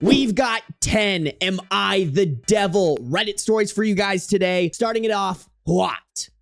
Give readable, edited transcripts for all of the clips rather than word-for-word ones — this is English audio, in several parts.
We've got 10 Am I the Devil Reddit stories for you guys today. Starting it off,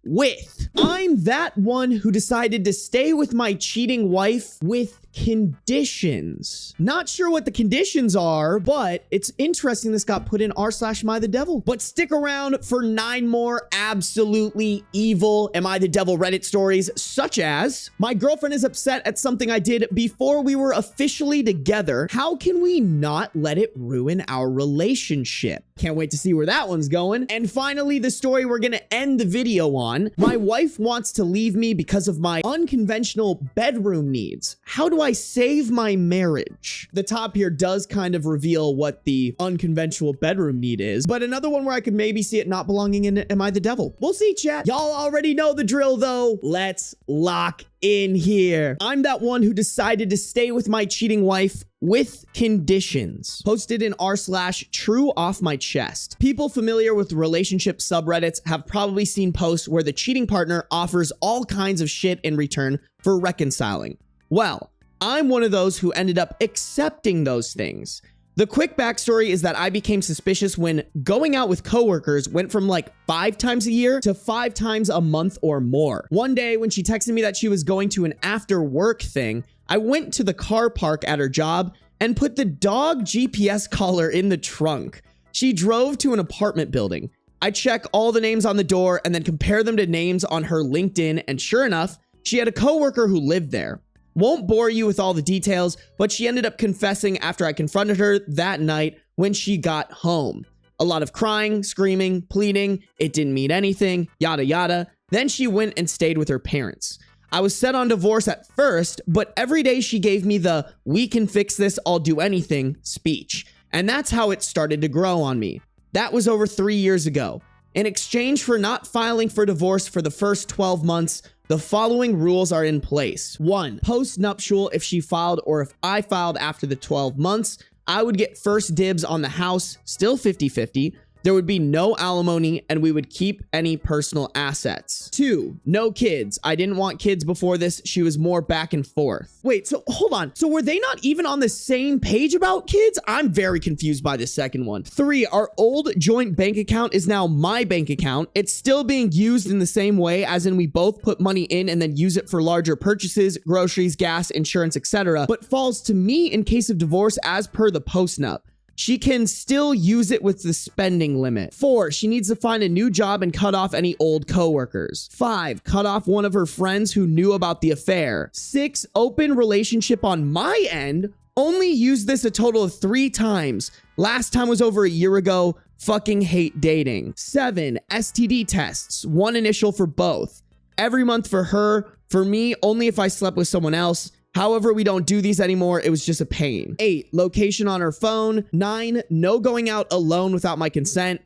with I'm that one who decided to stay with my cheating wife with conditions. Not sure what the conditions are, but it's interesting this got put in r/AmITheDevil. But stick around for 9 more absolutely evil Am I the Devil Reddit stories, such as my girlfriend is upset at something I did before we were officially together. How can we not let it ruin our relationship? Can't wait to see where that one's going. And finally, the story we're gonna end the video on. My wife wants to leave me because of my unconventional bedroom needs. How do I save my marriage? The top here does kind of reveal what the unconventional bedroom need is, but another one where I could maybe see it not belonging in Am I the Devil? We'll see, chat. Y'all already know the drill though. Let's lock in here. I'm that one who decided to stay with my cheating wife with conditions. Posted in r/true off my chest. People familiar with relationship subreddits have probably seen posts where the cheating partner offers all kinds of shit in return for reconciling. Well, I'm one of those who ended up accepting those things. The quick backstory is that I became suspicious when going out with coworkers went from like 5 times a year to 5 times a month or more. One day when she texted me that she was going to an after work thing, I went to the car park at her job and put the dog GPS collar in the trunk. She drove to an apartment building. I check all the names on the door and then compare them to names on her LinkedIn, and sure enough, she had a coworker who lived there. Won't bore you with all the details, but she ended up confessing after I confronted her that night when she got home. A lot of crying, screaming, pleading, it didn't mean anything, yada yada. Then she went and stayed with her parents. I was set on divorce at first, but every day she gave me the "we can fix this, I'll do anything" speech. And that's how it started to grow on me. That was over 3 years ago. In exchange for not filing for divorce for the first 12 months, the following rules are in place. 1. Post-nuptial, if she filed or if I filed after the 12 months, I would get first dibs on the house, still 50-50. There would be no alimony and we would keep any personal assets. 2. No kids. I didn't want kids before this. She was more back and forth. Wait, so hold on. So were they not even on the same page about kids? I'm very confused by the second one. 3. Our old joint bank account is now my bank account. It's still being used in the same way, as in we both put money in and then use it for larger purchases, groceries, gas, insurance, etc., but falls to me in case of divorce as per the post-nup. She can still use it with the spending limit. 4, she needs to find a new job and cut off any old coworkers. 5, cut off one of her friends who knew about the affair. 6, open relationship on my end. Only used this a total of 3 times. Last time was over a year ago. Fucking hate dating. 7, STD tests. 1 initial for both. Every month for her. For me, only if I slept with someone else. However, we don't do these anymore. It was just a pain. 8, location on her phone. 9, no going out alone without my consent.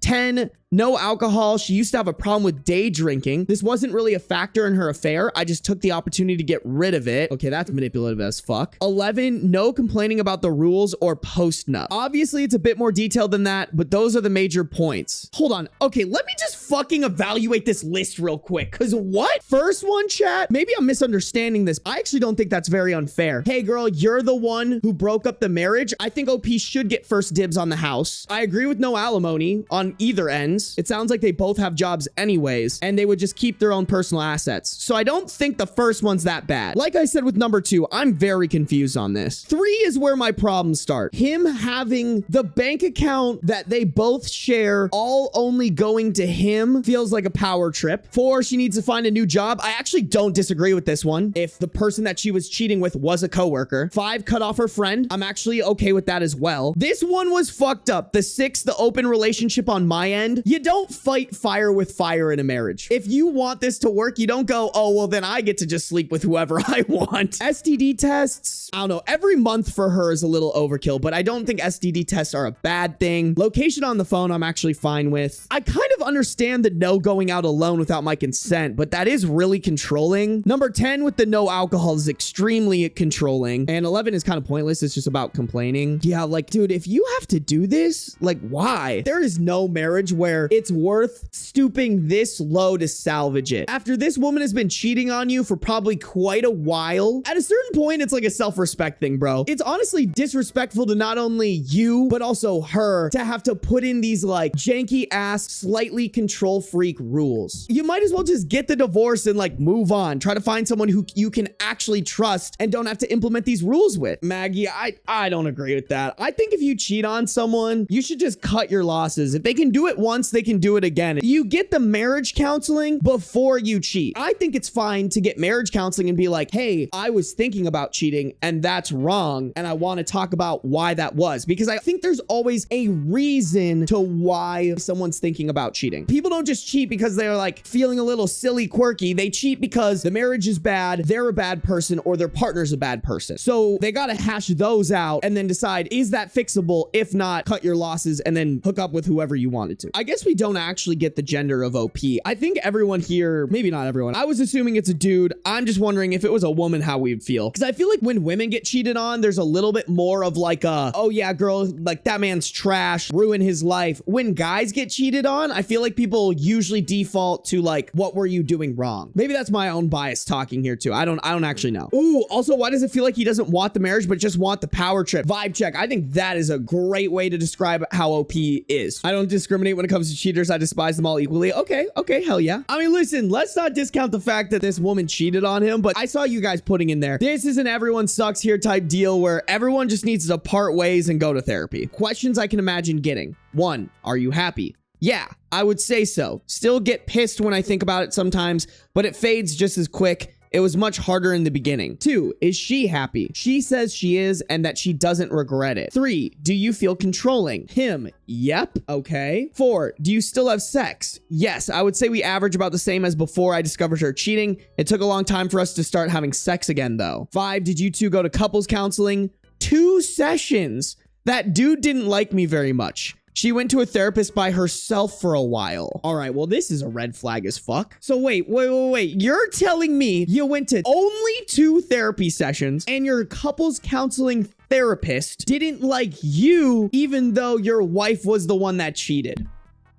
10, no alcohol. She used to have a problem with day drinking. This wasn't really a factor in her affair. I just took the opportunity to get rid of it. Okay, that's manipulative as fuck. 11, no complaining about the rules or post-nup. Obviously, it's a bit more detailed than that, but those are the major points. Hold on. Okay, let me just fucking evaluate this list real quick. Because what? First one, chat? Maybe I'm misunderstanding this. I actually don't think that's very unfair. Hey, girl, you're the one who broke up the marriage. I think OP should get first dibs on the house. I agree with no alimony on either end. It sounds like they both have jobs anyways, and they would just keep their own personal assets. So I don't think the first one's that bad. Like I said with number 2, I'm very confused on this. 3 is where my problems start. Him having the bank account that they both share all only going to him feels like a power trip. 4, she needs to find a new job. I actually don't disagree with this one. If the person that she was cheating with was a coworker. 5, cut off her friend. I'm actually okay with that as well. This one was fucked up. The 6, the open relationship on my end. You don't fight fire with fire in a marriage. If you want this to work, you don't go, oh, well, then I get to just sleep with whoever I want. STD tests, I don't know. Every month for her is a little overkill, but I don't think STD tests are a bad thing. Location on the phone, I'm actually fine with. I kind of understand the no going out alone without my consent, but that is really controlling. Number 10 with the no alcohol is extremely controlling. And 11 is kind of pointless. It's just about complaining. Yeah, like, dude, if you have to do this, like, why? There is no marriage where where it's worth stooping this low to salvage it. After this woman has been cheating on you for probably quite a while, at a certain point, it's like a self-respect thing, bro. It's honestly disrespectful to not only you, but also her to have to put in these like janky ass, slightly control freak rules. You might as well just get the divorce and like move on. Try to find someone who you can actually trust and don't have to implement these rules with. Maggie, I don't agree with that. I think if you cheat on someone, you should just cut your losses. If they can do it once, they can do it again. You get the marriage counseling before you cheat. I think it's fine to get marriage counseling and be like, hey, I was thinking about cheating and that's wrong. And I want to talk about why that was, because I think there's always a reason to why someone's thinking about cheating. People don't just cheat because they're like feeling a little silly, quirky. They cheat because the marriage is bad, they're a bad person, or their partner's a bad person. So they got to hash those out and then decide, is that fixable? If not, cut your losses and then hook up with whoever you wanted to. I guess we don't actually get the gender of OP. I think everyone here, maybe not everyone, I was assuming it's a dude. I'm just wondering if it was a woman, how we'd feel. Because I feel like when women get cheated on, there's a little bit more of like a, oh yeah, girl, like that man's trash, ruin his life. When guys get cheated on, I feel like people usually default to like, what were you doing wrong? Maybe that's my own bias talking here too. I don't actually know. Ooh, also, why does it feel like he doesn't want the marriage, but just want the power trip? Vibe check. I think that is a great way to describe how OP is. I don't discriminate when it comes to cheaters. I despise them all equally. Okay, hell yeah. I mean, listen, let's not discount the fact that this woman cheated on him, but I saw you guys putting in there, this is an everyone sucks here type deal where everyone just needs to part ways and go to therapy. Questions I can imagine getting. 1, are you happy? Yeah, I would say so. Still get pissed when I think about it sometimes, but it fades just as quick. It was much harder in the beginning. 2, is she happy? She says she is and that she doesn't regret it. 3, do you feel controlling? Him, yep, okay. 4, do you still have sex? Yes, I would say we average about the same as before I discovered her cheating. It took a long time for us to start having sex again though. 5, did you two go to couples counseling? 2 sessions. That dude didn't like me very much. She went to a therapist by herself for a while. All right, well, this is a red flag as fuck. So wait. You're telling me you went to only 2 therapy sessions and your couples counseling therapist didn't like you, even though your wife was the one that cheated?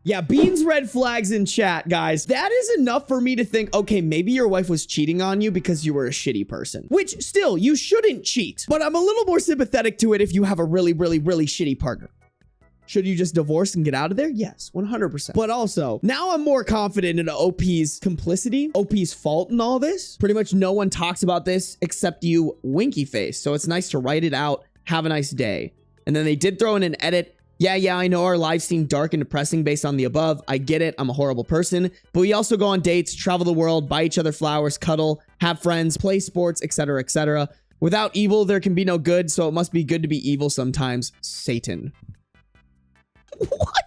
Yeah, Beans red flags in chat, guys. That is enough for me to think, okay, maybe your wife was cheating on you because you were a shitty person. Which, still, you shouldn't cheat. But I'm a little more sympathetic to it if you have a really shitty partner. Should you just divorce and get out of there? Yes, 100%. But also, now I'm more confident in OP's complicity, OP's fault in all this. Pretty much no one talks about this except you, Winky Face. So it's nice to write it out. Have a nice day. And then they did throw in an edit. Yeah, I know our lives seem dark and depressing based on the above. I get it. I'm a horrible person. But we also go on dates, travel the world, buy each other flowers, cuddle, have friends, play sports, etc., etc. Without evil, there can be no good. So it must be good to be evil sometimes. Satan. What?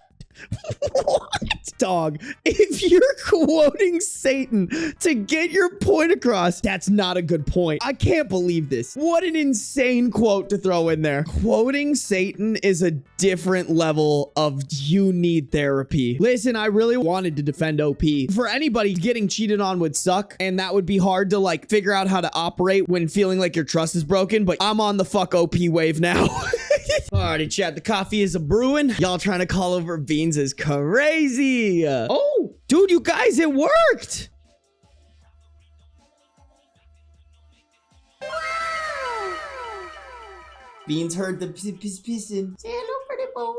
Dog, if you're quoting Satan to get your point across, that's not a good point. I can't believe this. What an insane quote to throw in there. Quoting Satan is a different level of you need therapy. Listen, I really wanted to defend OP. For anybody, getting cheated on would suck, and that would be hard to like figure out how to operate when feeling like your trust is broken, but I'm on the fuck OP wave now. Alrighty, chat, the coffee is a brewing. Y'all trying to call over Beans is crazy. Oh, dude, you guys, it worked. Wow. Beans heard the pissing. Say hello, pretty boy.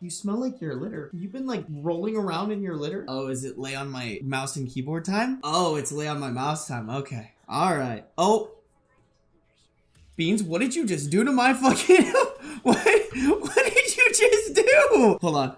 You smell like your litter. You've been like rolling around in your litter? Oh, is it lay on my mouse and keyboard time? Oh, it's lay on my mouse time. Okay. All right. Oh. Beans, what did you just do to my fucking... What did you just do? Hold on.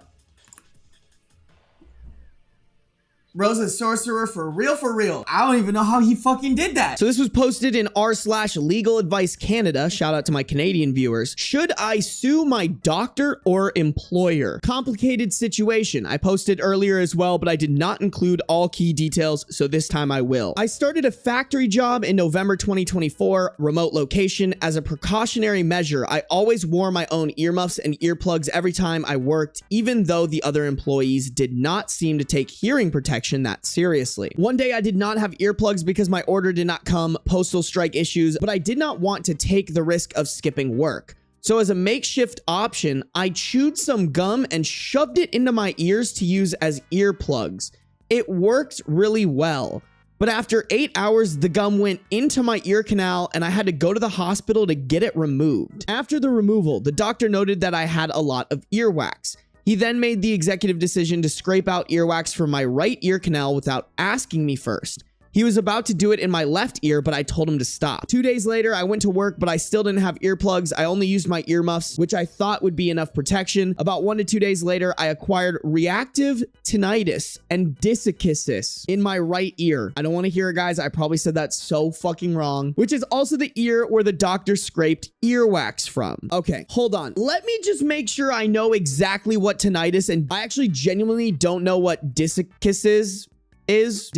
Rosa sorcerer for real. I don't even know how he fucking did that. So this was posted in r/Legal Advice Canada. Shout out to my Canadian viewers. Should I sue my doctor or employer? Complicated situation. I posted earlier as well, but I did not include all key details, so this time I will. I started a factory job in November 2024, remote location. As a precautionary measure, I always wore my own earmuffs and earplugs every time I worked, even though the other employees did not seem to take hearing protection protection that seriously. One day I did not have earplugs because my order did not come, postal strike issues, but I did not want to take the risk of skipping work. So as a makeshift option, I chewed some gum and shoved it into my ears to use as earplugs. It worked really well. But after 8 hours, the gum went into my ear canal and I had to go to the hospital to get it removed. After the removal, the doctor noted that I had a lot of earwax. He then made the executive decision to scrape out earwax from my right ear canal without asking me first. He was about to do it in my left ear, but I told him to stop. 2 days later, I went to work, but I still didn't have earplugs. I only used my earmuffs, which I thought would be enough protection. About 1 to 2 days later, I acquired reactive tinnitus and dyssychosis in my right ear. I don't want to hear it, guys. I probably said that so fucking wrong, which is also the ear where the doctor scraped earwax from. Okay, hold on. Let me just make sure I know exactly what tinnitus, and I actually genuinely don't know what dyssychosis is.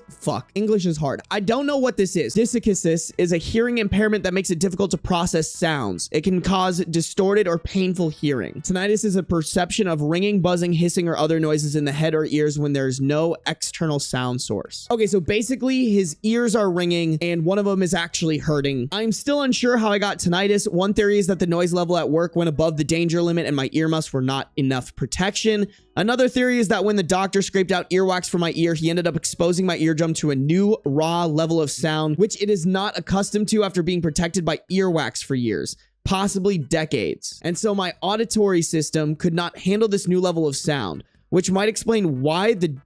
Fuck, English is hard. I don't know what this is. Dyssychosis is a hearing impairment that makes it difficult to process sounds. It can cause distorted or painful hearing. Tinnitus is a perception of ringing, buzzing, hissing, or other noises in the head or ears when there's no external sound source. Okay, so basically his ears are ringing and one of them is actually hurting. I'm still unsure how I got tinnitus. One theory is that the noise level at work went above the danger limit and my earmuffs were not enough protection. Another theory is that when the doctor scraped out earwax from my ear, he ended up exposing my eardrum to a new raw level of sound, which it is not accustomed to after being protected by earwax for years, possibly decades. And so my auditory system could not handle this new level of sound, which might explain why the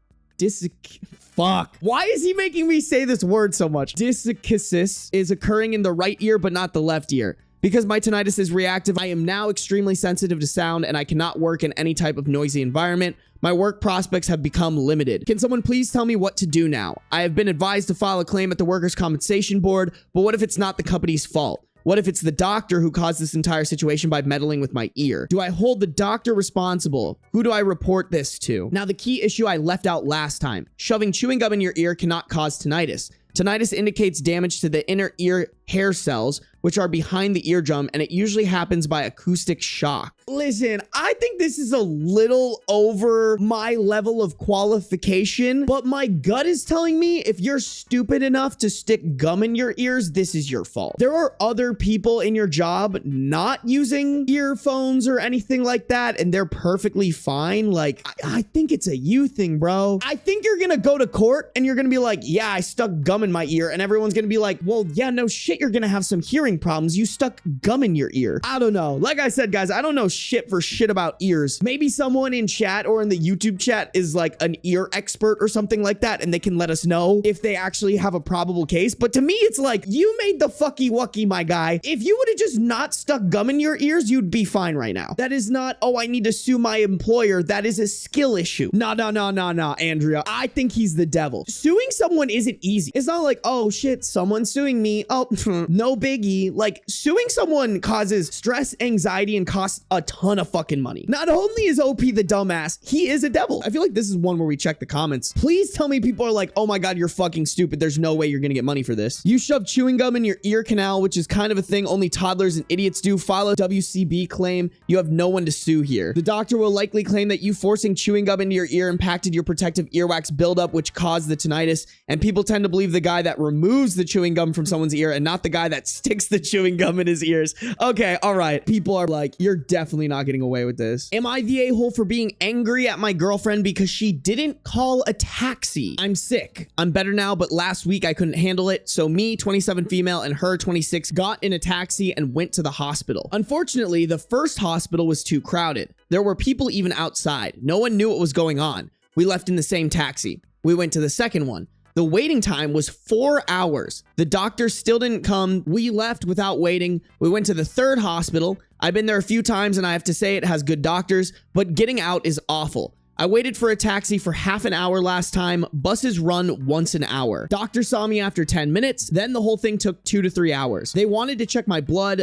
Fuck. Why is he making me say this word so much? Dyssychosis is occurring in the right ear, but not the left ear. Because my tinnitus is reactive, I am now extremely sensitive to sound and I cannot work in any type of noisy environment. My work prospects have become limited. Can someone please tell me what to do now? I have been advised to file a claim at the Workers' Compensation Board, but what if it's not the company's fault? What if it's the doctor who caused this entire situation by meddling with my ear? Do I hold the doctor responsible? Who do I report this to? Now, the key issue I left out last time. Shoving chewing gum in your ear cannot cause tinnitus. Tinnitus indicates damage to the inner ear hair cells, which are behind the eardrum, and it usually happens by acoustic shock. Listen, I think this is a little over my level of qualification, but my gut is telling me if you're stupid enough to stick gum in your ears, this is your fault. There are other people in your job not using earphones or anything like that, and they're perfectly fine. Like, I think it's a you thing, bro. I think you're gonna go to court and you're gonna be like, yeah, I stuck gum in my ear, and everyone's gonna be like, well, yeah, no shit, you're gonna have some hearing problems. You stuck gum in your ear. I don't know. Like I said, guys, I don't know shit for shit about ears. Maybe someone in chat or in the YouTube chat is like an ear expert or something like that, and they can let us know if they actually have a probable case. But to me, it's like, you made the fucky wucky, my guy. If you would have just not stuck gum in your ears, you'd be fine right now. That is not, oh, I need to sue my employer. That is a skill issue. No, Andrea. I think he's the devil. Suing someone isn't easy. It's not like, oh shit, someone's suing me. Oh, no biggie. Like, suing someone causes stress, anxiety, and costs a ton of fucking money. Not only is OP the dumbass, he is a devil. I feel like this is one where we check the comments. Please tell me people are like, oh my god, you're fucking stupid. There's no way you're gonna get money for this. You shove chewing gum in your ear canal, which is kind of a thing only toddlers and idiots do. File a WCB claim. You have no one to sue here. The doctor will likely claim that you forcing chewing gum into your ear impacted your protective earwax buildup, which caused the tinnitus. And people tend to believe the guy that removes the chewing gum from someone's ear and not the guy that sticks the chewing gum in his ears. Okay, all right. People are like, you're definitely not getting away with this. Am I the a-hole for being angry at my girlfriend because she didn't call a taxi? I'm sick. I'm better now, but last week I couldn't handle it. So me, 27 female, and her, 26, got in a taxi and went to the hospital. Unfortunately, the first hospital was too crowded. There were people even outside. No one knew what was going on. We left in the same taxi. We went to the second one. The waiting time was 4 hours. The doctor still didn't come. We left without waiting. We went to the third hospital. I've been there a few times and I have to say it has good doctors, but getting out is awful. I waited for a taxi for half an hour last time. Buses run once an hour. Doctor saw me after 10 minutes. Then the whole thing took 2 to 3 hours. They wanted to check my blood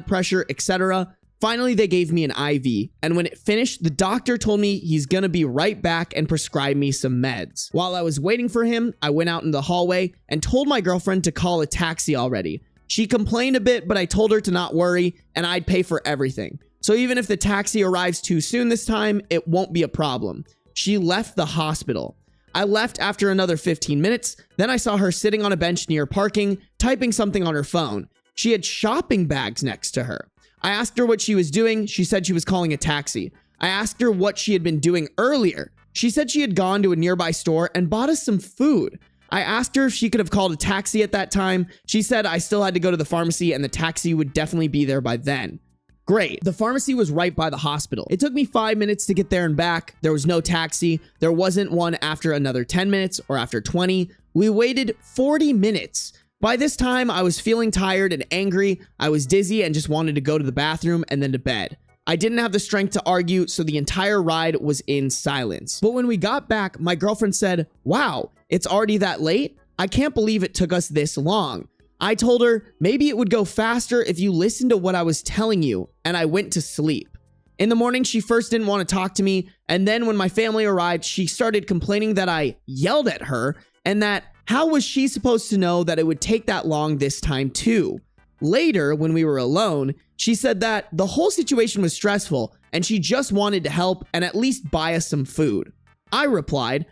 pressure, etc. Finally, they gave me an IV, and when it finished, the doctor told me he's gonna be right back and prescribe me some meds. While I was waiting for him, I went out in the hallway and told my girlfriend to call a taxi already. She complained a bit, but I told her to not worry, and I'd pay for everything. So even if the taxi arrives too soon this time, it won't be a problem. She left the hospital. I left after another 15 minutes. Then I saw her sitting on a bench near parking, typing something on her phone. She had shopping bags next to her. I asked her what she was doing. She said she was calling a taxi. I asked her what she had been doing earlier. She said she had gone to a nearby store and bought us some food. I asked her if she could have called a taxi at that time. She said I still had to go to the pharmacy and the taxi would definitely be there by then. Great. The pharmacy was right by the hospital. It took me 5 minutes to get there and back. There was no taxi. There wasn't one after another 10 minutes or after 20. We waited 40 minutes. By this time, I was feeling tired and angry. I was dizzy and just wanted to go to the bathroom and then to bed. I didn't have the strength to argue, so the entire ride was in silence. But when we got back, my girlfriend said, "Wow, it's already that late? I can't believe it took us this long." I told her, maybe it would go faster if you listened to what I was telling you, and I went to sleep. In the morning, she first didn't want to talk to me, and then when my family arrived, she started complaining that I yelled at her, and that how was she supposed to know that it would take that long this time too? Later, when we were alone, she said that the whole situation was stressful and she just wanted to help and at least buy us some food. I replied,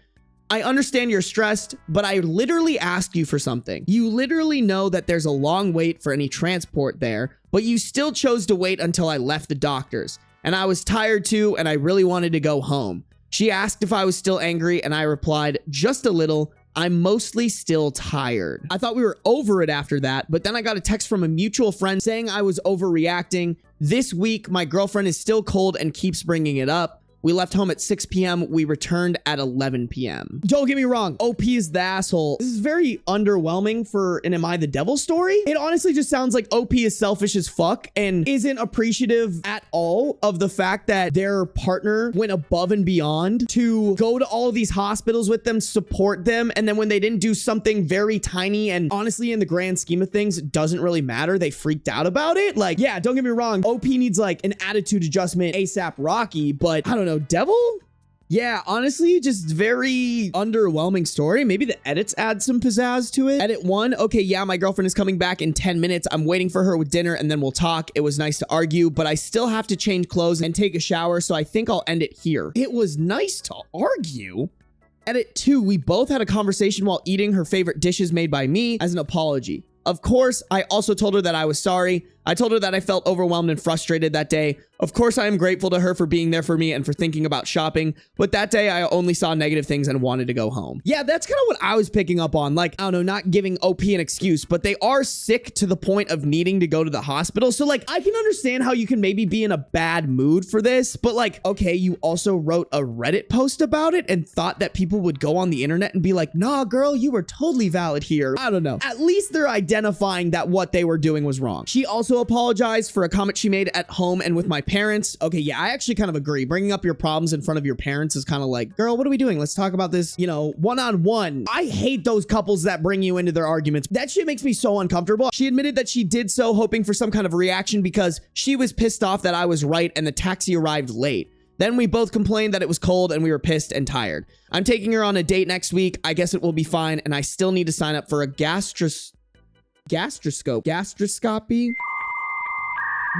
"I understand you're stressed, but I literally asked you for something. You literally know that there's a long wait for any transport there, but you still chose to wait until I left the doctor's. And I was tired too, and I really wanted to go home." She asked if I was still angry, and I replied, "Just a little. I'm mostly still tired." I thought we were over it after that, but then I got a text from a mutual friend saying I was overreacting. This week, my girlfriend is still cold and keeps bringing it up. We left home at 6 p.m. We returned at 11 p.m. Don't get me wrong, OP is the asshole. This is very underwhelming for an Am I the Devil story. It honestly just sounds like OP is selfish as fuck and isn't appreciative at all of the fact that their partner went above and beyond to go to all of these hospitals with them, support them, and then when they didn't do something very tiny and honestly in the grand scheme of things, it doesn't really matter, they freaked out about it. Like, yeah, don't get me wrong, OP needs like an attitude adjustment ASAP Rocky, but I don't know, Devil? Yeah, honestly, just very underwhelming story. Maybe the edits add some pizzazz to it. Edit 1, okay, yeah, my girlfriend is coming back in 10 minutes. I'm waiting for her with dinner and then we'll talk. It was nice to argue, but I still have to change clothes and take a shower, so I think I'll end it here. It was nice to argue? Edit 2, we both had a conversation while eating her favorite dishes made by me as an apology. Of course, I also told her that I was sorry. I told her that I felt overwhelmed and frustrated that day. Of course, I am grateful to her for being there for me and for thinking about shopping, but that day I only saw negative things and wanted to go home. Yeah, that's kind of what I was picking up on. Like, I don't know, not giving OP an excuse, but they are sick to the point of needing to go to the hospital. So like, I can understand how you can maybe be in a bad mood for this, but like, okay, you also wrote a Reddit post about it and thought that people would go on the internet and be like, nah, girl, you were totally valid here. I don't know. At least they're identifying that what they were doing was wrong. She also apologized for a comment she made at home and with my parents. Okay, yeah, I actually kind of agree. Bringing up your problems in front of your parents is kind of like, girl, what are we doing? Let's talk about this, you know, one-on-one. I hate those couples that bring you into their arguments. That shit makes me so uncomfortable. She admitted that she did so hoping for some kind of reaction because she was pissed off that I was right and the taxi arrived late. Then we both complained that it was cold and we were pissed and tired. I'm taking her on a date next week. I guess it will be fine, and I still need to sign up for a gastroscopy.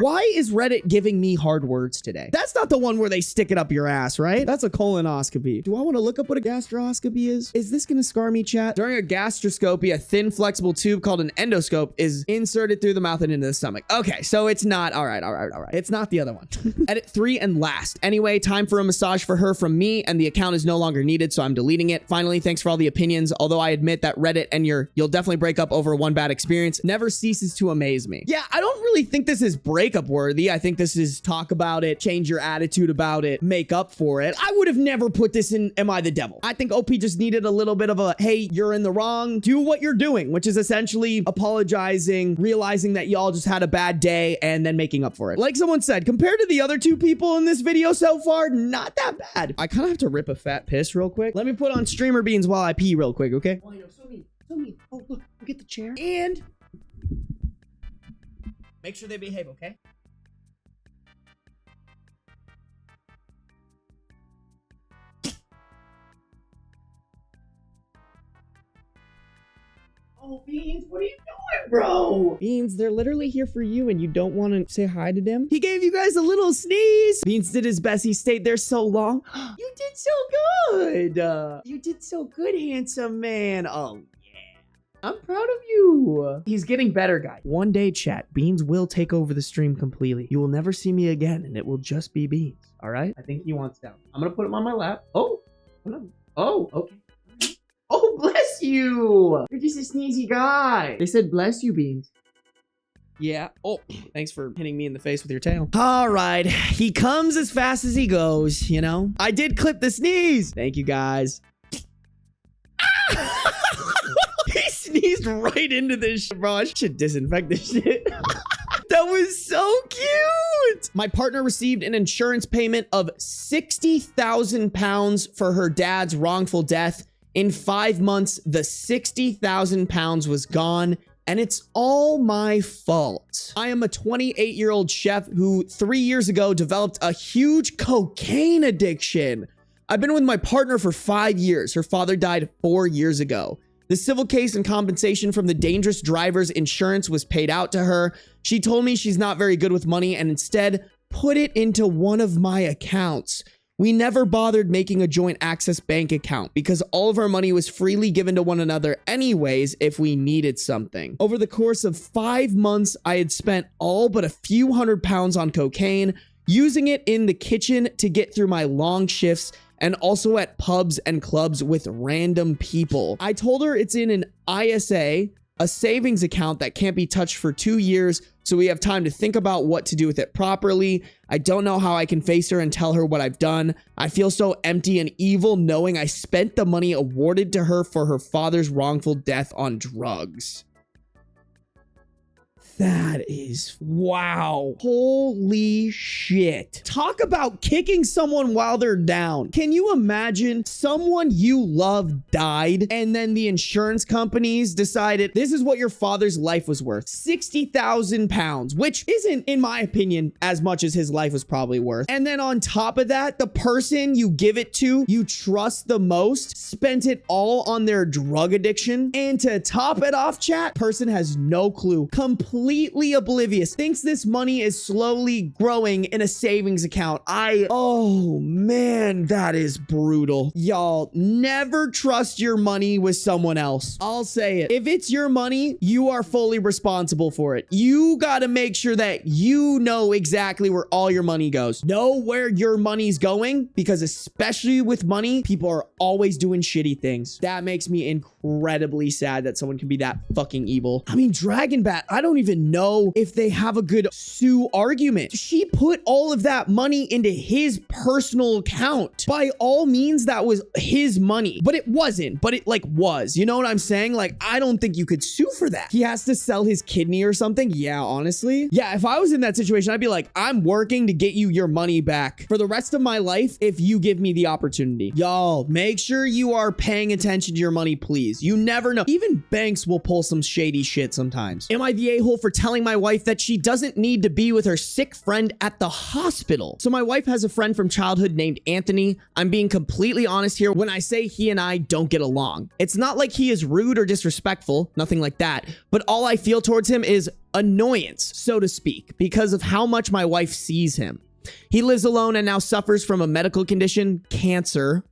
Why is Reddit giving me hard words today? That's not the one where they stick it up your ass, right? That's a colonoscopy. Do I want to look up what a gastroscopy is? Is this going to scar me, chat? During a gastroscopy, a thin, flexible tube called an endoscope is inserted through the mouth and into the stomach. Okay, so it's not. All right. It's not the other one. Edit 3 and last. Anyway, time for a massage for her from me, and the account is no longer needed, so I'm deleting it. Finally, thanks for all the opinions. Although I admit that Reddit and you'll definitely break up over one bad experience never ceases to amaze me. Yeah, I don't really think this is breakup worthy. I think this is talk about it, change your attitude about it, make up for it. I would have never put this in Am I the Devil? I think OP just needed a little bit of a, hey, you're in the wrong, do what you're doing, which is essentially apologizing, realizing that y'all just had a bad day, and then making up for it. Like someone said, compared to the other two people in this video so far, not that bad. I kind of have to rip a fat piss real quick. Let me put on streamer beans while I pee real quick, okay? Oh, yo, so me. Oh, look, get the chair. And make sure they behave, okay? Oh, Beans, what are you doing, bro. Beans, they're literally here for you and you don't want to say hi to them? He gave you guys a little sneeze. Beans did his best. He stayed there so long. You did so good. You did so good, handsome man. Oh, I'm proud of you. He's getting better, guys. One day, chat, Beans will take over the stream completely. You will never see me again, and it will just be Beans. All right? I think he wants down. I'm going to put him on my lap. Oh, oh, okay. Oh, bless you. You're just a sneezy guy. They said bless you, Beans. Yeah. Oh, thanks for hitting me in the face with your tail. All right. He comes as fast as he goes, you know? I did clip the sneeze. Thank you, guys. He sneezed right into this shit, bro. I should disinfect this shit. That was so cute. My partner received an insurance payment of £60,000 for her dad's wrongful death. In 5 months, the £60,000 was gone, and it's all my fault. I am a 28-year-old chef who 3 years ago developed a huge cocaine addiction. I've been with my partner for 5 years. Her father died 4 years ago. The civil case and compensation from the dangerous driver's insurance was paid out to her. She told me she's not very good with money and instead put it into one of my accounts. We never bothered making a joint access bank account because all of our money was freely given to one another anyways if we needed something. Over the course of 5 months, I had spent all but a few £100s on cocaine, using it in the kitchen to get through my long shifts and also at pubs and clubs with random people. I told her it's in an ISA, a savings account that can't be touched for 2 years, so we have time to think about what to do with it properly. I don't know how I can face her and tell her what I've done. I feel so empty and evil knowing I spent the money awarded to her for her father's wrongful death on drugs. That is, wow. Holy shit. Talk about kicking someone while they're down. Can you imagine someone you love died and then the insurance companies decided this is what your father's life was worth? £60,000, which isn't, in my opinion, as much as his life was probably worth. And then on top of that, the person you give it to, you trust the most, spent it all on their drug addiction. And to top it off, chat, person has no clue. Completely oblivious, thinks this money is slowly growing in a savings account. Oh man, that is brutal. Y'all, never trust your money with someone else. I'll say it. If it's your money, you are fully responsible for it. You gotta make sure that you know exactly where all your money goes. Know where your money's going, because especially with money, people are always doing shitty things. That makes me incredibly sad that someone can be that fucking evil. I mean, Dragon Bat, I don't even know if they have a good sue argument. She put all of that money into his personal account. By all means, that was his money, but it wasn't, but it like was, you know what I'm saying? Like, I don't think you could sue for that. He has to sell his kidney or something. Yeah, honestly. Yeah, if I was in that situation, I'd be like, I'm working to get you your money back for the rest of my life if you give me the opportunity. Y'all, make sure you are paying attention to your money, please. You never know. Even banks will pull some shady shit sometimes. Am I the a-hole for telling my wife that she doesn't need to be with her sick friend at the hospital? So my wife has a friend from childhood named Anthony. I'm being completely honest here when I say he and I don't get along. It's not like he is rude or disrespectful, nothing like that, but all I feel towards him is annoyance, so to speak, because of how much my wife sees him. He lives alone and now suffers from a medical condition, cancer.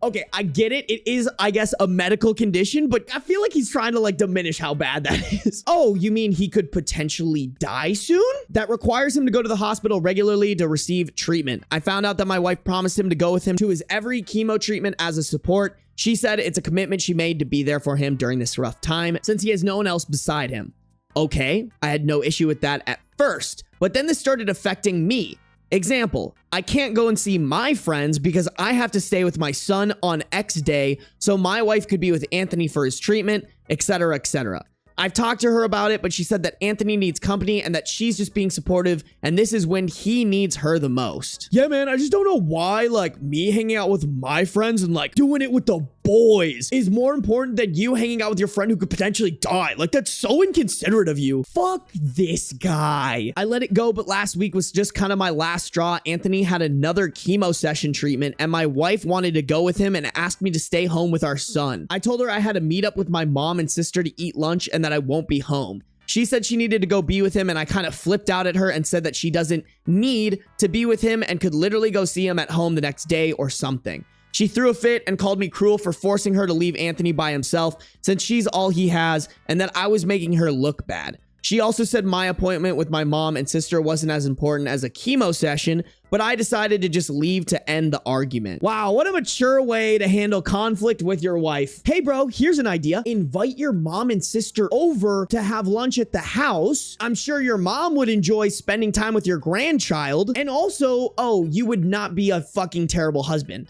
Okay, I get it. It is, I guess, a medical condition, but I feel like he's trying to like diminish how bad that is. Oh, you mean he could potentially die soon? That requires him to go to the hospital regularly to receive treatment. I found out that my wife promised him to go with him to his every chemo treatment as a support. She said it's a commitment she made to be there for him during this rough time since he has no one else beside him. Okay, I had no issue with that at first, but then this started affecting me. Example, I can't go and see my friends because I have to stay with my son on X day so my wife could be with Anthony for his treatment, etc., etc. I've talked to her about it, but she said that Anthony needs company and that she's just being supportive, and this is when he needs her the most. Yeah, man, I just don't know why, like, me hanging out with my friends and, like, doing it with the boys is more important than you hanging out with your friend who could potentially die. Like, that's so inconsiderate of you. Fuck this guy. I let it go, but last week was just kind of my last straw. Anthony had another chemo session treatment, and my wife wanted to go with him and asked me to stay home with our son. I told her I had to meet up with my mom and sister to eat lunch and that I won't be home. She said she needed to go be with him, and I kind of flipped out at her and said that she doesn't need to be with him and could literally go see him at home the next day or something. She threw a fit and called me cruel for forcing her to leave Anthony by himself since she's all he has, and that I was making her look bad. She also said my appointment with my mom and sister wasn't as important as a chemo session, but I decided to just leave to end the argument. Wow, what a mature way to handle conflict with your wife. Hey bro, here's an idea. Invite your mom and sister over to have lunch at the house. I'm sure your mom would enjoy spending time with your grandchild. And also, oh, you would not be a fucking terrible husband.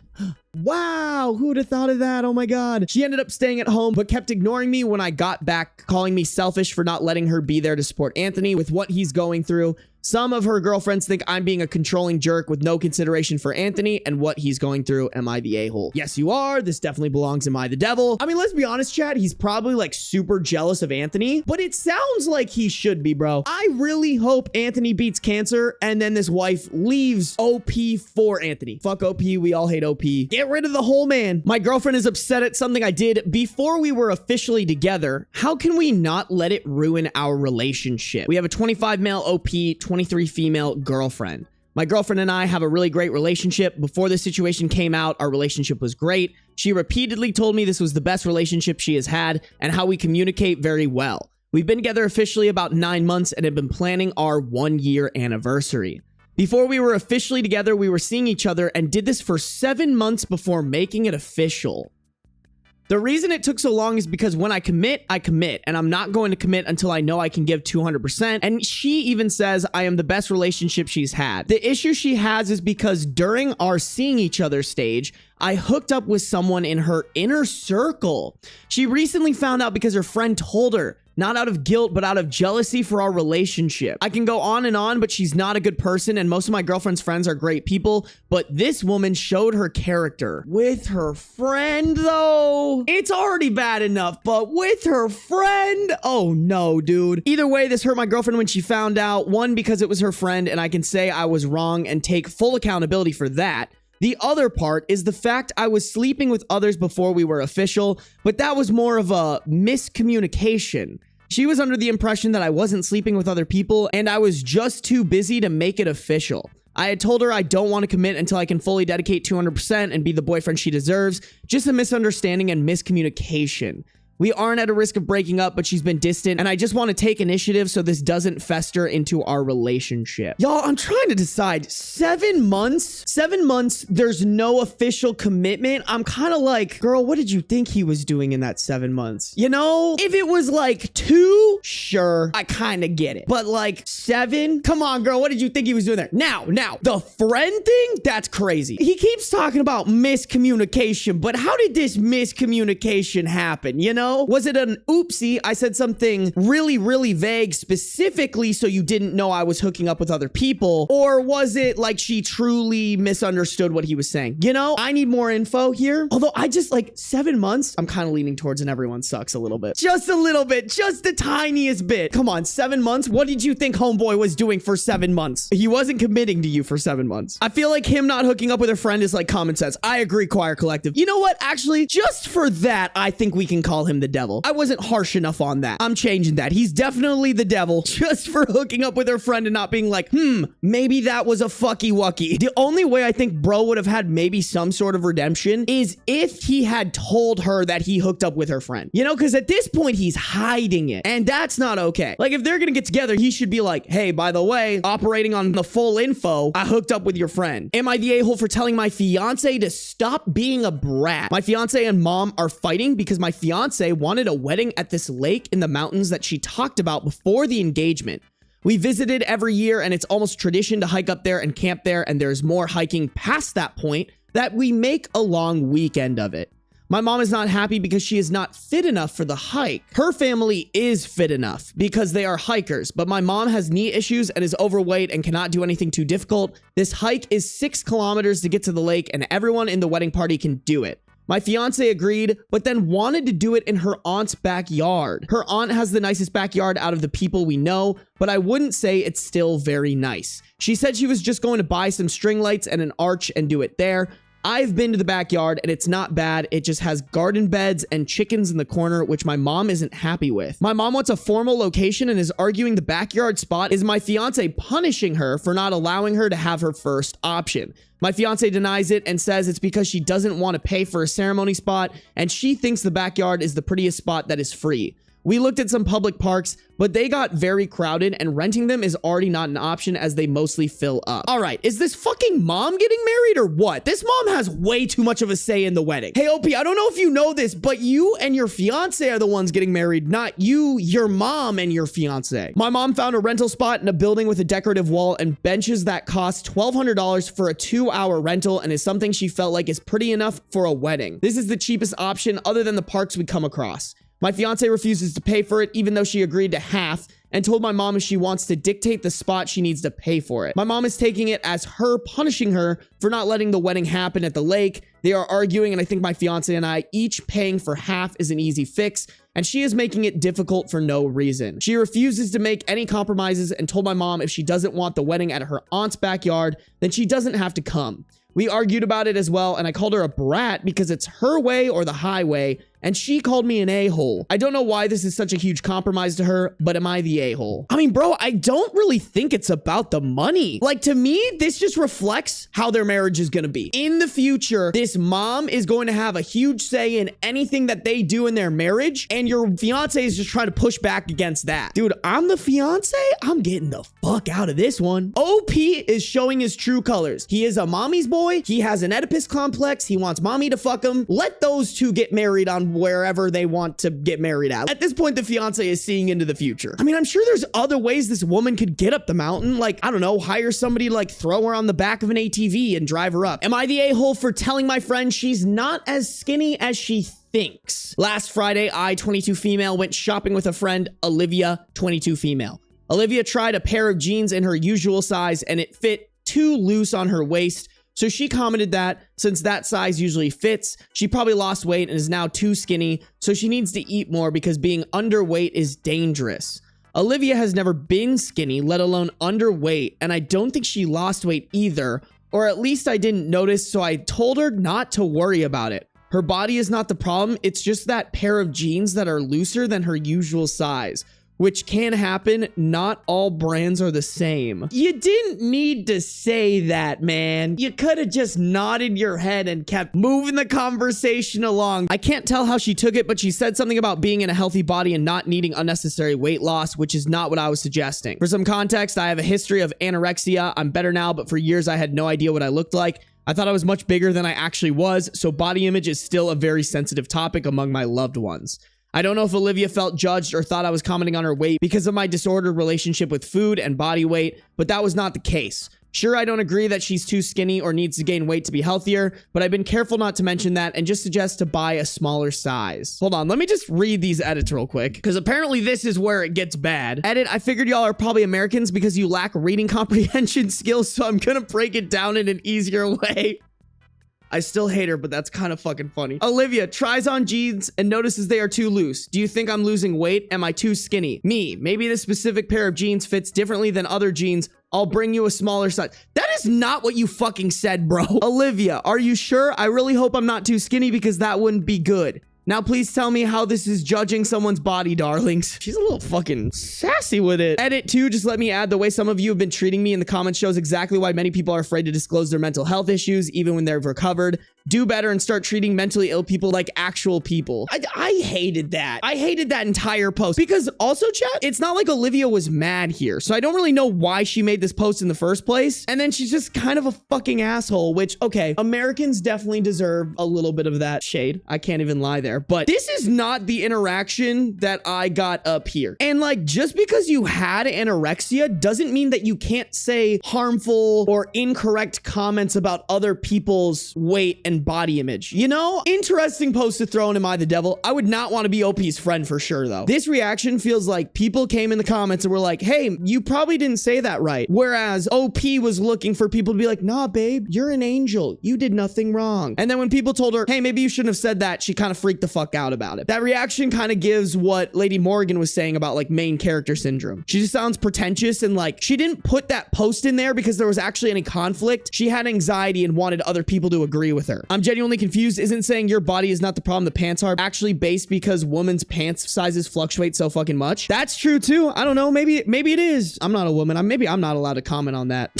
Wow, who would have thought of that? Oh my God. She ended up staying at home, but kept ignoring me when I got back, calling me selfish for not letting her be there to support Anthony with what he's going through. Some of her girlfriends think I'm being a controlling jerk with no consideration for Anthony and what he's going through. Am I the a-hole? Yes, you are. This definitely belongs in Am I the Devil. I mean, let's be honest, chat. He's probably like super jealous of Anthony, but it sounds like he should be, bro. I really hope Anthony beats cancer and then this wife leaves OP for Anthony. Fuck OP. We all hate OP. Get rid of the whole man. My girlfriend is upset at something I did before we were officially together. How can we not let it ruin our relationship? We have a 25 male OP, 23 female girlfriend. My girlfriend and I have a really great relationship. Before this situation came out, our relationship was great. She repeatedly told me this was the best relationship she has had and how we communicate very well. We've been together officially about 9 months and have been planning our 1-year anniversary. Before we were officially together, we were seeing each other and did this for 7 months before making it official. The reason it took so long is because when I commit, and I'm not going to commit until I know I can give 200%. And she even says I am the best relationship she's had. The issue she has is because during our seeing each other stage, I hooked up with someone in her inner circle. She recently found out because her friend told her. Not out of guilt, but out of jealousy for our relationship. I can go on and on, but she's not a good person, and most of my girlfriend's friends are great people, but this woman showed her character. With her friend, though, it's already bad enough, but with her friend? Oh no, dude. Either way, this hurt my girlfriend when she found out. One, because it was her friend, and I can say I was wrong and take full accountability for that. The other part is the fact I was sleeping with others before we were official, but that was more of a miscommunication. She was under the impression that I wasn't sleeping with other people, and I was just too busy to make it official. I had told her I don't want to commit until I can fully dedicate 200% and be the boyfriend she deserves. Just a misunderstanding and miscommunication. We aren't at a risk of breaking up, but she's been distant, and I just want to take initiative so this doesn't fester into our relationship. Y'all, I'm trying to decide. 7 months? 7 months, there's no official commitment? I'm kind of like, girl, what did you think he was doing in that 7 months? You know, if it was like 2, sure, I kind of get it. But like 7? Come on, girl, what did you think he was doing there? Now, the friend thing? That's crazy. He keeps talking about miscommunication, but how did this miscommunication happen, you know? Was it an oopsie? I said something really, really vague specifically so you didn't know I was hooking up with other people? Or was it like she truly misunderstood what he was saying? You know, I need more info here. Although I just like 7 months, I'm kind of leaning towards and everyone sucks a little bit. Just a little bit, just the tiniest bit. Come on, 7 months? What did you think homeboy was doing for 7 months? He wasn't committing to you for 7 months. I feel like him not hooking up with a friend is like common sense. I agree, Choir Collective. You know what? Actually, just for that, I think we can call him the devil. I wasn't harsh enough on that. I'm changing that. He's definitely the devil just for hooking up with her friend and not being like, maybe that was a fucky wucky. The only way I think bro would have had maybe some sort of redemption is if he had told her that he hooked up with her friend. You know, because at this point he's hiding it, and that's not okay. Like if they're gonna get together, he should be like, hey, by the way, operating on the full info, I hooked up with your friend. Am I the a-hole for telling my fiance to stop being a brat? My fiance and mom are fighting because my fiance wanted a wedding at this lake in the mountains that she talked about before the engagement. We visited every year, and it's almost tradition to hike up there and camp there, and there's more hiking past that point that we make a long weekend of it. My mom is not happy because she is not fit enough for the hike. Her family is fit enough because they are hikers, but my mom has knee issues and is overweight and cannot do anything too difficult. This hike is 6 kilometers to get to the lake, and everyone in the wedding party can do it. My fiance agreed, but then wanted to do it in her aunt's backyard. Her aunt has the nicest backyard out of the people we know, but I wouldn't say it's still very nice. She said she was just going to buy some string lights and an arch and do it there. I've been to the backyard and it's not bad. It just has garden beds and chickens in the corner, which my mom isn't happy with. My mom wants a formal location and is arguing the backyard spot is my fiance punishing her for not allowing her to have her first option. My fiance denies it and says it's because she doesn't want to pay for a ceremony spot and she thinks the backyard is the prettiest spot that is free. We looked at some public parks, but they got very crowded and renting them is already not an option as they mostly fill up. All right, is this fucking mom getting married or what? This mom has way too much of a say in the wedding. Hey, OP, I don't know if you know this, but you and your fiance are the ones getting married, not you, your mom, and your fiance. My mom found a rental spot in a building with a decorative wall and benches that cost $1,200 for a 2-hour rental and is something she felt like is pretty enough for a wedding. This is the cheapest option other than the parks we come across. My fiance refuses to pay for it, even though she agreed to half, and told my mom if she wants to dictate the spot, she needs to pay for it. My mom is taking it as her punishing her for not letting the wedding happen at the lake. They are arguing, and I think my fiance and I each paying for half is an easy fix, and she is making it difficult for no reason. She refuses to make any compromises and told my mom if she doesn't want the wedding at her aunt's backyard, then she doesn't have to come. We argued about it as well, and I called her a brat because it's her way or the highway, and she called me an a-hole. I don't know why this is such a huge compromise to her, but am I the a-hole? I mean, bro, I don't really think it's about the money. Like, to me, this just reflects how their marriage is gonna be. In the future, this mom is going to have a huge say in anything that they do in their marriage, and your fiance is just trying to push back against that. Dude, I'm the fiance? I'm getting the fuck out of this one. OP is showing his true colors. He is a mommy's boy. He has an Oedipus complex. He wants mommy to fuck him. Let those two get married on wherever they want to get married at. At this point, the fiance is seeing into the future. I mean, I'm sure there's other ways this woman could get up the mountain. Like, I don't know, hire somebody to like throw her on the back of an ATV and drive her up. Am I the a-hole for telling my friend she's not as skinny as she thinks? Last Friday, I, 22 female, went shopping with a friend, Olivia, 22 female. Olivia tried a pair of jeans in her usual size and it fit too loose on her waist. So she commented that since that size usually fits, she probably lost weight and is now too skinny, so she needs to eat more because being underweight is dangerous. Olivia has never been skinny, let alone underweight, and I don't think she lost weight either, or at least I didn't notice, so I told her not to worry about it. Her body is not the problem, it's just that pair of jeans that are looser than her usual size. Which can happen. Not all brands are the same. You didn't need to say that, man. You could have just nodded your head and kept moving the conversation along. I can't tell how she took it, but she said something about being in a healthy body and not needing unnecessary weight loss, which is not what I was suggesting. For some context, I have a history of anorexia. I'm better now, but for years I had no idea what I looked like. I thought I was much bigger than I actually was, so body image is still a very sensitive topic among my loved ones. I don't know if Olivia felt judged or thought I was commenting on her weight because of my disordered relationship with food and body weight, but that was not the case. Sure, I don't agree that she's too skinny or needs to gain weight to be healthier, but I've been careful not to mention that and just suggest to buy a smaller size. Hold on, let me just read these edits real quick, because apparently this is where it gets bad. Edit, I figured y'all are probably Americans because you lack reading comprehension skills, so I'm gonna break it down in an easier way. I still hate her, but that's kind of fucking funny. Olivia tries on jeans and notices they are too loose. Do you think I'm losing weight? Am I too skinny? Me, maybe this specific pair of jeans fits differently than other jeans. I'll bring you a smaller size. That is not what you fucking said, bro. Olivia, are you sure? I really hope I'm not too skinny because that wouldn't be good. Now, please tell me how this is judging someone's body, darlings. She's a little fucking sassy with it. Edit 2, just let me add, the way some of you have been treating me in the comments shows exactly why many people are afraid to disclose their mental health issues, even when they've recovered. Do better and start treating mentally ill people like actual people. I hated that. I hated that entire post because also, chat, it's not like Olivia was mad here. So I don't really know why she made this post in the first place. And then she's just kind of a fucking asshole, which, okay, Americans definitely deserve a little bit of that shade. I can't even lie there. But this is not the interaction that I got up here. And like, just because you had anorexia doesn't mean that you can't say harmful or incorrect comments about other people's weight and and body image. You know, interesting post to throw in Am I the Devil? I would not want to be OP's friend for sure, though. This reaction feels like people came in the comments and were like, hey, you probably didn't say that right. Whereas OP was looking for people to be like, nah, babe, you're an angel. You did nothing wrong. And then when people told her, hey, maybe you shouldn't have said that, she kind of freaked the fuck out about it. That reaction kind of gives what Lady Morgan was saying about like main character syndrome. She just sounds pretentious and like she didn't put that post in there because there was actually any conflict. She had anxiety and wanted other people to agree with her. I'm genuinely confused. Isn't saying your body is not the problem, the pants are actually based because women's pants sizes fluctuate so fucking much? That's true too. I don't know. Maybe it is. I'm not a woman. Maybe I'm not allowed to comment on that.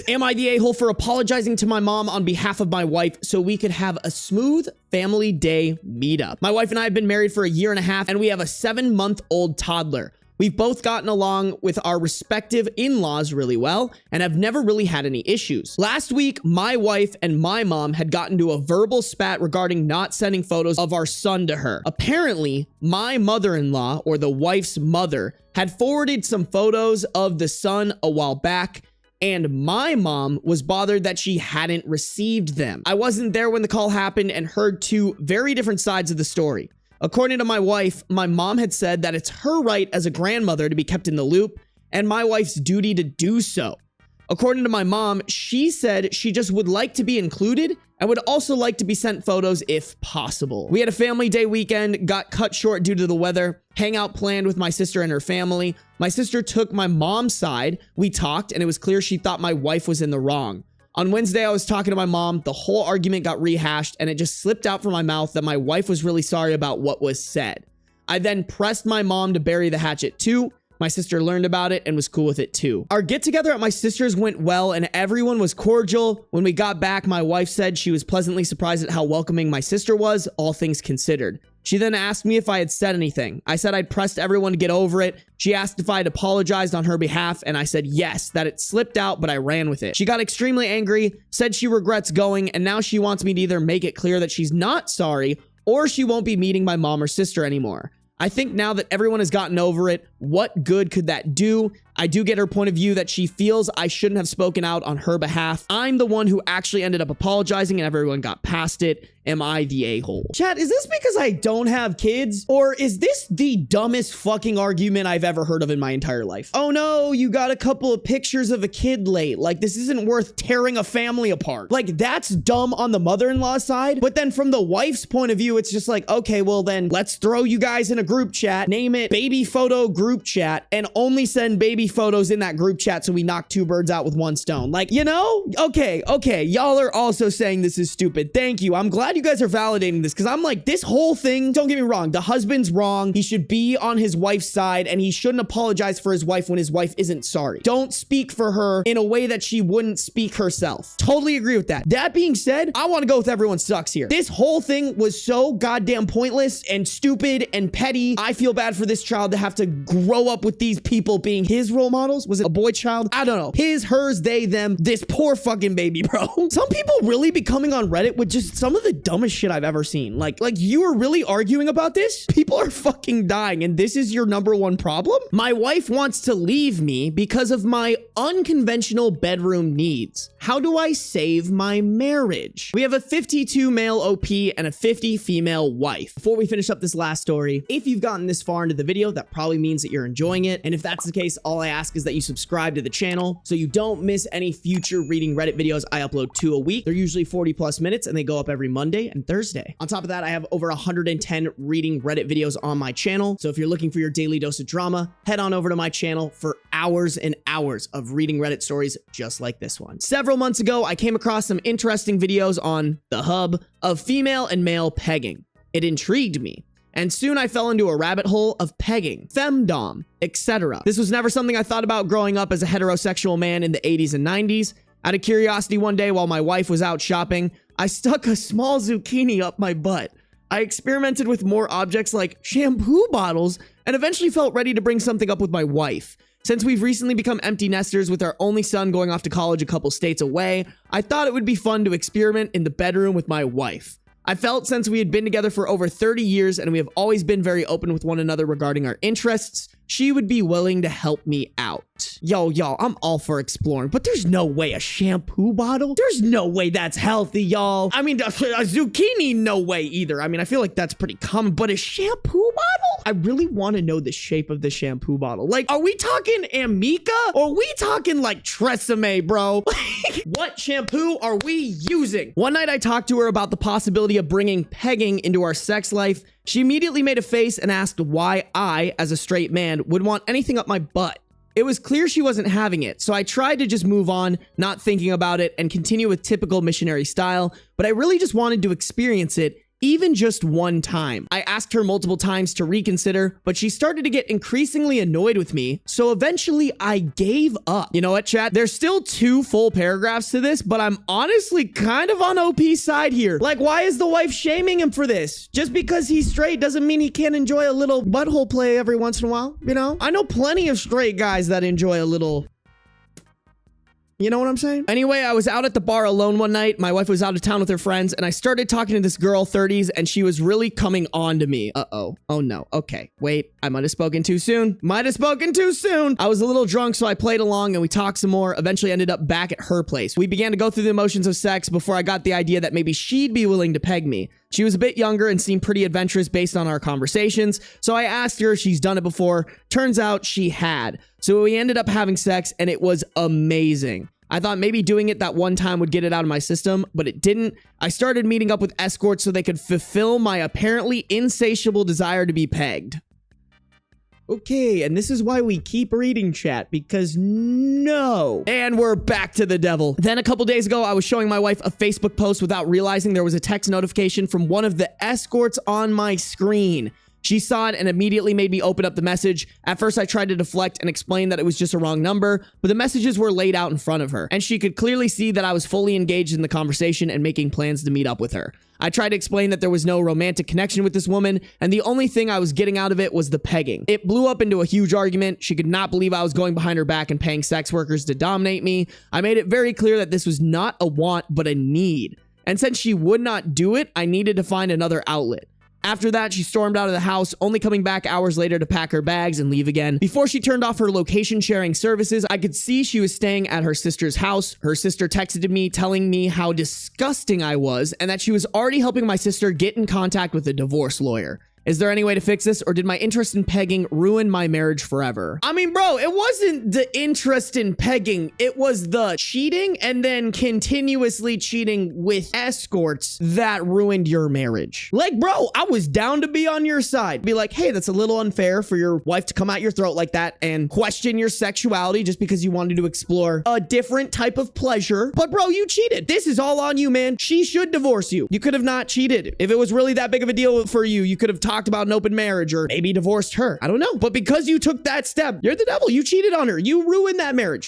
Am I the a-hole for apologizing to my mom on behalf of my wife so we could have a smooth family day meetup? My wife and I have been married for a year and a half, and we have a 7-month-old toddler. We've both gotten along with our respective in-laws really well and have never really had any issues. Last week, my wife and my mom had gotten to a verbal spat regarding not sending photos of our son to her. Apparently, my mother-in-law, or the wife's mother, had forwarded some photos of the son a while back, and my mom was bothered that she hadn't received them. I wasn't there when the call happened and heard two very different sides of the story. According to my wife, my mom had said that it's her right as a grandmother to be kept in the loop and my wife's duty to do so. According to my mom, she said she just would like to be included and would also like to be sent photos if possible. We had a family day weekend, got cut short due to the weather, hangout planned with my sister and her family. My sister took my mom's side. We talked and it was clear she thought my wife was in the wrong. On Wednesday, I was talking to my mom. The whole argument got rehashed and it just slipped out from my mouth that my wife was really sorry about what was said. I then pressed my mom to bury the hatchet too. My sister learned about it and was cool with it too. Our get together at my sister's went well and everyone was cordial. When we got back, my wife said she was pleasantly surprised at how welcoming my sister was, all things considered. She then asked me if I had said anything. I said I'd pressed everyone to get over it. She asked if I had apologized on her behalf, and I said yes, that it slipped out, but I ran with it. She got extremely angry, said she regrets going, and now she wants me to either make it clear that she's not sorry, or she won't be meeting my mom or sister anymore. I think now that everyone has gotten over it, what good could that do? I do get her point of view that she feels I shouldn't have spoken out on her behalf. I'm the one who actually ended up apologizing and everyone got past it. Am I the a-hole? Chat, is this because I don't have kids? Or is this the dumbest fucking argument I've ever heard of in my entire life? Oh no, you got a couple of pictures of a kid late. Like, this isn't worth tearing a family apart. Like, that's dumb on the mother-in-law side. But then from the wife's point of view, it's just like, okay, well then let's throw you guys in a group chat, name it baby photo group chat, and only send baby photos in that group chat so we knock two birds out with one stone. Like, you know? Okay. Y'all are also saying this is stupid. Thank you. I'm glad you guys are validating this because I'm like, this whole thing, don't get me wrong, the husband's wrong. He should be on his wife's side and he shouldn't apologize for his wife when his wife isn't sorry. Don't speak for her in a way that she wouldn't speak herself. Totally agree with that. That being said, I want to go with everyone sucks here. This whole thing was so goddamn pointless and stupid and petty. I feel bad for this child to have to grow up with these people being his role models. Was it a boy child? I don't know. His, hers, they, them. This poor fucking baby, bro. Some people really be coming on Reddit with just some of the dumbest shit I've ever seen. Like you are really arguing about this? People are fucking dying and this is your number one problem? My wife wants to leave me because of my unconventional bedroom needs. How do I save my marriage? We have a 52 male OP and a 50 female wife. Before we finish up this last story, if you've gotten this far into the video, that probably means that you're enjoying it. And if that's the case, all I ask is that you subscribe to the channel so you don't miss any future reading Reddit videos. I upload 2 a week. They're usually 40+ minutes and they go up every Monday and Thursday. On top of that, I have over 110 reading Reddit videos on my channel. So if you're looking for your daily dose of drama, head on over to my channel for hours and hours of reading Reddit stories just like this one. Several months ago, I came across some interesting videos on the hub of female and male pegging. It intrigued me. And soon I fell into a rabbit hole of pegging, femdom, etc. This was never something I thought about growing up as a heterosexual man in the 80s and 90s. Out of curiosity one day while my wife was out shopping, I stuck a small zucchini up my butt. I experimented with more objects like shampoo bottles and eventually felt ready to bring something up with my wife. Since we've recently become empty nesters with our only son going off to college a couple states away, I thought it would be fun to experiment in the bedroom with my wife. I felt since we had been together for over 30 years and we have always been very open with one another regarding our interests, she would be willing to help me out. Yo, y'all, I'm all for exploring, but there's no way a shampoo bottle? There's no way that's healthy, y'all. I mean, a zucchini, no way either. I mean, I feel like that's pretty common, but a shampoo bottle? I really want to know the shape of the shampoo bottle. Like, are we talking Amica? Or are we talking like Tresemme, bro? What shampoo are we using? One night I talked to her about the possibility of bringing pegging into our sex life. She immediately made a face and asked why I, as a straight man, would want anything up my butt. It was clear she wasn't having it, so I tried to just move on, not thinking about it, and continue with typical missionary style, but I really just wanted to experience it, even just one time. I asked her multiple times to reconsider, but she started to get increasingly annoyed with me, so eventually I gave up. You know what, chat? There's still 2 full paragraphs to this, but I'm honestly kind of on OP's side here. Like, why is the wife shaming him for this? Just because he's straight doesn't mean he can't enjoy a little butthole play every once in a while, you know? I know plenty of straight guys that enjoy a little... You know what I'm saying? Anyway, I was out at the bar alone one night. My wife was out of town with her friends, and I started talking to this girl, 30s, and she was really coming on to me. Uh-oh. Oh, no. Okay. Wait. I might have spoken too soon. Might have spoken too soon. I was a little drunk, so I played along, and we talked some more. Eventually ended up back at her place. We began to go through the motions of sex before I got the idea that maybe she'd be willing to peg me. She was a bit younger and seemed pretty adventurous based on our conversations, so I asked her if she's done it before. Turns out she had. So we ended up having sex, and it was amazing. I thought maybe doing it that one time would get it out of my system, but it didn't. I started meeting up with escorts so they could fulfill my apparently insatiable desire to be pegged. Okay, and this is why we keep reading, chat, because no. And we're back to the devil. Then a couple days ago, I was showing my wife a Facebook post without realizing there was a text notification from one of the escorts on my screen. She saw it and immediately made me open up the message. At first, I tried to deflect and explain that it was just a wrong number, but the messages were laid out in front of her, and she could clearly see that I was fully engaged in the conversation and making plans to meet up with her. I tried to explain that there was no romantic connection with this woman, and the only thing I was getting out of it was the pegging. It blew up into a huge argument. She could not believe I was going behind her back and paying sex workers to dominate me. I made it very clear that this was not a want, but a need. And since she would not do it, I needed to find another outlet. After that, she stormed out of the house, only coming back hours later to pack her bags and leave again. Before she turned off her location sharing services, I could see she was staying at her sister's house. Her sister texted me telling me how disgusting I was and that she was already helping my sister get in contact with a divorce lawyer. Is there any way to fix this, or did my interest in pegging ruin my marriage forever? I mean, bro, it wasn't the interest in pegging. It was the cheating and then continuously cheating with escorts that ruined your marriage. Like, bro, I was down to be on your side. Be like, hey, that's a little unfair for your wife to come at your throat like that and question your sexuality just because you wanted to explore a different type of pleasure. But bro, you cheated. This is all on you, man. She should divorce you. You could have not cheated. If it was really that big of a deal for you, you could have talked about an open marriage or maybe divorced her. I don't know. But because you took that step, you're the devil. You cheated on her. You ruined that marriage.